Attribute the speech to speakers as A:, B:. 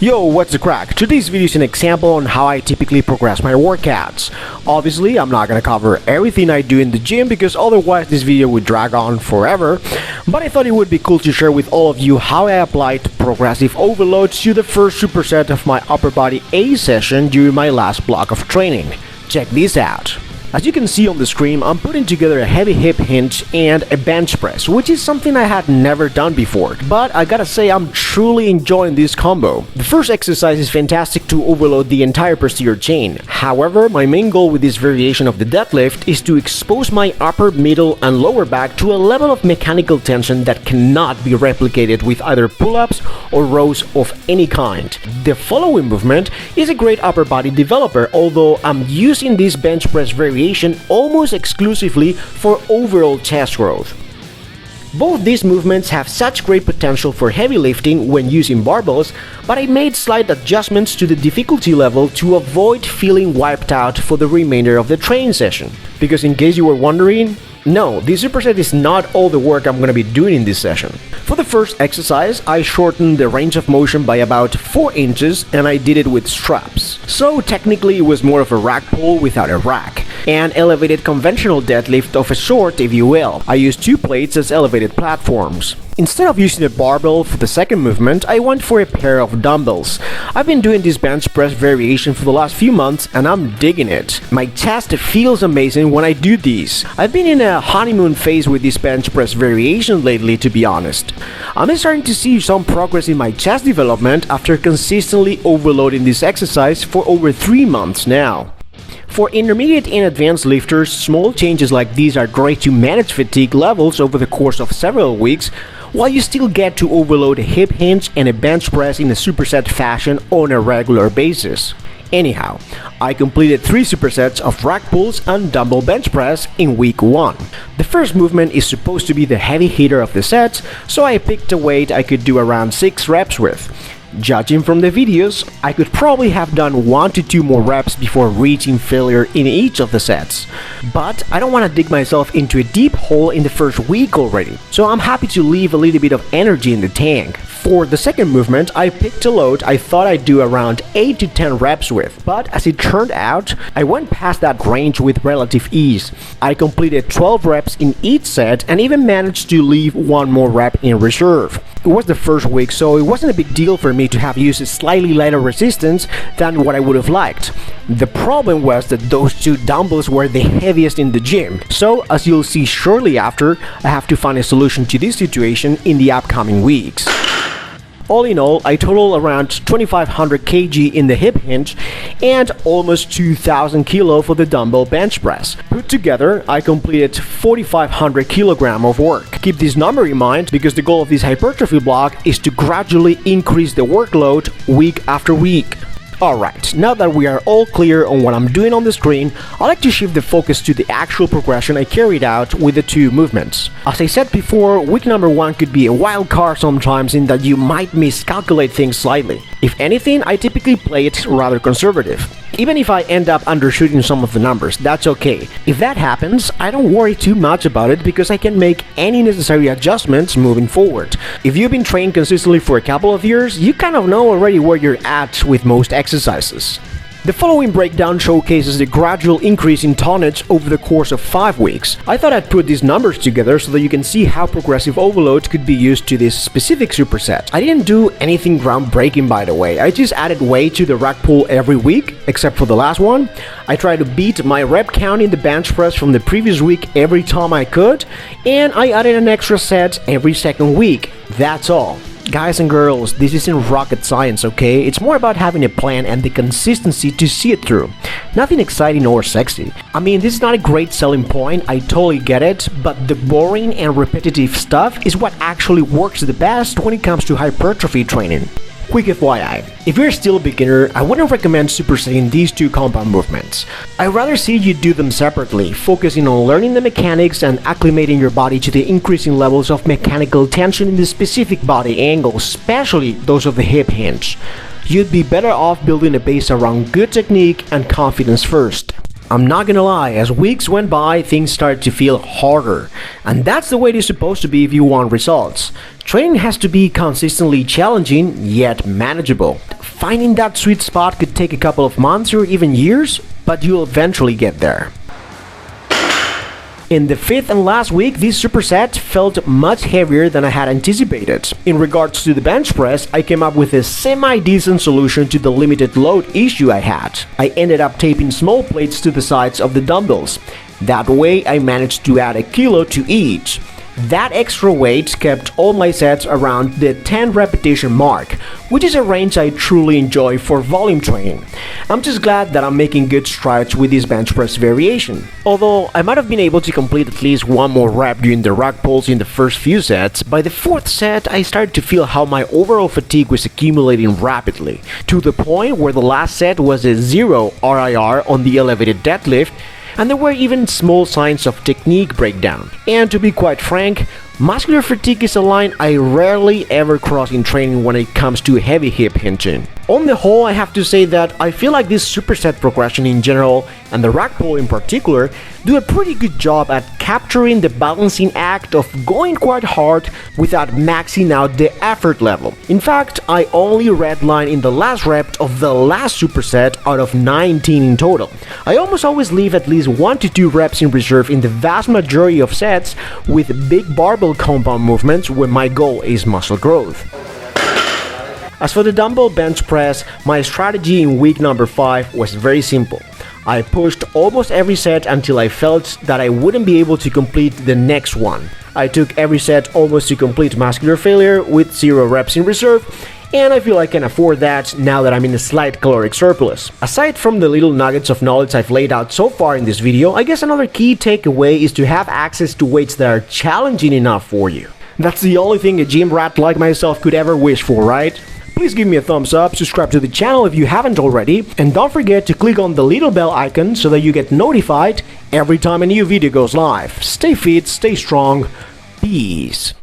A: Yo, what's the crack? Today's video is an example on how I typically progress my workouts. Obviously, I'm not gonna cover everything I do in the gym because otherwise this video would drag on forever, but I thought it would be cool to share with all of you how I applied progressive overloads to the first superset of my upper body A session during my last block of training. Check this out. As you can see on the screen, I'm putting together a heavy hip hinge and a bench press, which is something I had never done before, but I gotta say I'm truly enjoying this combo. The first exercise is fantastic to overload the entire posterior chain. However, my main goal with this variation of the deadlift is to expose my upper, middle, and lower back to a level of mechanical tension that cannot be replicated with either pull-ups or rows of any kind. The following movement is a great upper body developer, although I'm using this bench press variation almost exclusively for overall chest growth. Both these movements have such great potential for heavy lifting when using barbells, but I made slight adjustments to the difficulty level to avoid feeling wiped out for the remainder of the training session. Because in case you were wondering, no, this superset is not all the work I'm going to be doing in this session. For the first exercise, I shortened the range of motion by about 4 inches and I did it with straps. So technically it was more of a rack pull without a rack. An elevated conventional deadlift of a sort, if you will. I used 2 plates as elevated platforms. Instead of using a barbell for the second movement, I went for a pair of dumbbells. I've been doing this bench press variation for the last few months and I'm digging it. My chest feels amazing when I do these. I've been in a honeymoon phase with this bench press variation lately, to be honest. I'm starting to see some progress in my chest development after consistently overloading this exercise for over 3 months now. For intermediate and advanced lifters, small changes like these are great to manage fatigue levels over the course of several weeks, while you still get to overload a hip hinge and a bench press in a superset fashion on a regular basis. Anyhow, I completed 3 supersets of rack pulls and dumbbell bench press in week 1. The first movement is supposed to be the heavy hitter of the sets, so I picked a weight I could do around 6 reps with. Judging from the videos, I could probably have done 1 to 2 more reps before reaching failure in each of the sets. But I don't want to dig myself into a deep hole in the first week already, so I'm happy to leave a little bit of energy in the tank. For the second movement, I picked a load I thought I'd do around 8 to 10 reps with, but as it turned out, I went past that range with relative ease. I completed 12 reps in each set and even managed to leave 1 more rep in reserve. It was the first week, so it wasn't a big deal for me to have used a slightly lighter resistance than what I would have liked. The problem was that those 2 dumbbells were the heaviest in the gym, so as you'll see shortly after, I have to find a solution to this situation in the upcoming weeks. All in all, I total around 2500 kg in the hip hinge and almost 2000 kilo for the dumbbell bench press. Put together, I completed 4500 kg of work. Keep this number in mind because the goal of this hypertrophy block is to gradually increase the workload week after week. Alright, now that we are all clear on what I'm doing on the screen, I'd like to shift the focus to the actual progression I carried out with the 2 movements. As I said before, week number 1 could be a wild card sometimes in that you might miscalculate things slightly. If anything, I typically play it rather conservative. Even if I end up undershooting some of the numbers, that's okay. If that happens, I don't worry too much about it because I can make any necessary adjustments moving forward. If you've been trained consistently for a couple of years, you kind of know already where you're at with most exercises. The following breakdown showcases the gradual increase in tonnage over the course of 5 weeks. I thought I'd put these numbers together so that you can see how progressive overload could be used to this specific superset. I didn't do anything groundbreaking, by the way. I just added weight to the rack pull every week, except for the last one. I tried to beat my rep count in the bench press from the previous week every time I could, and I added an extra set every second week. That's all. Guys and girls, this isn't rocket science, okay? It's more about having a plan and the consistency to see it through. Nothing exciting or sexy. I mean, this is not a great selling point, I totally get it, but the boring and repetitive stuff is what actually works the best when it comes to hypertrophy training. Quick FYI, if you're still a beginner, I wouldn't recommend supersetting these 2 compound movements. I'd rather see you do them separately, focusing on learning the mechanics and acclimating your body to the increasing levels of mechanical tension in the specific body angles, especially those of the hip hinge. You'd be better off building a base around good technique and confidence first. I'm not gonna lie, as weeks went by, things started to feel harder. And that's the way it is supposed to be if you want results. Training has to be consistently challenging yet manageable. Finding that sweet spot could take a couple of months or even years, but you'll eventually get there. In the fifth and last week, this superset felt much heavier than I had anticipated. In regards to the bench press, I came up with a semi-decent solution to the limited load issue I had. I ended up taping small plates to the sides of the dumbbells. That way, I managed to add a kilo to each. That extra weight kept all my sets around the 10 repetition mark, which is a range I truly enjoy for volume training. I'm just glad that I'm making good strides with this bench press variation. Although I might have been able to complete at least one more rep during the rack pulls in the first few sets, by the fourth set I started to feel how my overall fatigue was accumulating rapidly, to the point where the last set was a 0 RIR on the elevated deadlift, and there were even small signs of technique breakdown. And to be quite frank, muscular fatigue is a line I rarely ever cross in training when it comes to heavy hip hinging. On the whole, I have to say that I feel like this superset progression in general, and the rack pull in particular, do a pretty good job at capturing the balancing act of going quite hard without maxing out the effort level. In fact, I only redline in the last rep of the last superset out of 19 in total. I almost always leave at least 1 to 2 reps in reserve in the vast majority of sets with big barbell compound movements when my goal is muscle growth. As for the dumbbell bench press, my strategy in week number 5 was very simple. I pushed almost every set until I felt that I wouldn't be able to complete the next one. I took every set almost to complete muscular failure with 0 reps in reserve, and I feel I can afford that now that I'm in a slight caloric surplus. Aside from the little nuggets of knowledge I've laid out so far in this video, I guess another key takeaway is to have access to weights that are challenging enough for you. That's the only thing a gym rat like myself could ever wish for, right? Please give me a thumbs up, subscribe to the channel if you haven't already, and don't forget to click on the little bell icon so that you get notified every time a new video goes live. Stay fit, stay strong, peace.